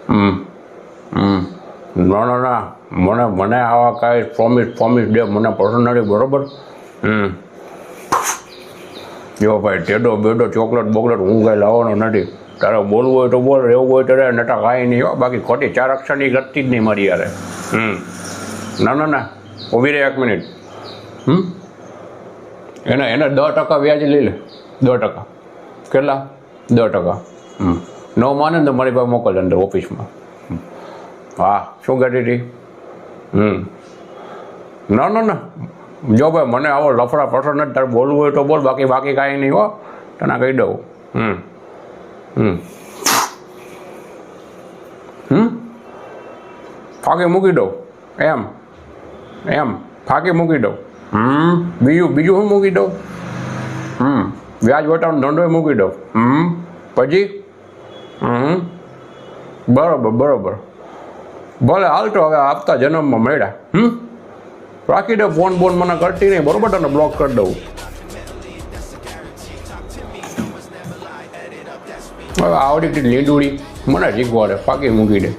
હમ હમ ના ના ના મને મને આવા કાંઈ પ્રોમિસ દે મને પર્સનલી બરોબર. જો ભાઈ ટેડો બેડો ચોકલેટ બોકલેટ હું કાંઈ લાવવાનો નથી. તારે બોલવું હોય તો બોલ, રહેવું હોય તો રહે, નટા કાંઈ નહીં હો. બાકી ખોટી 4 અક્ષરની ગતિ જ નહીં મારી યારે. ના ના ના ઊભી રહે 1 મિનિટ. એને 10% વ્યાજ લઈ લે. 10%. કેટલા? 10%. ન માને ને તો મારી પાસે મોકલ અંદર ઓફિસમાં. હા શું કહેતી હતી? ના ના ના જો ભાઈ મને આવો લફડા પસંદ નથી. તારે બોલવું હોય તો બોલ, બાકી કાંઈ નહીં હો. તને કહી દઉં. ફાંકી મૂકી દઉં એમ ફાંકી મૂકી દઉં. બીજું શું મૂકી દઉં? વ્યાજ વટાવનો ધંધો મૂકી દઉં. પછી બરોબર ભલે હાલતો હવે આપતા જન્મમાં મળ્યા. રાખી દે ફોન બોન મને કરતી નહીં બરોબર, તને બ્લોક કરી દઉં. હવે આવડી લીંડુડી મને શીખવાડે, ફાંકી મૂકી દે.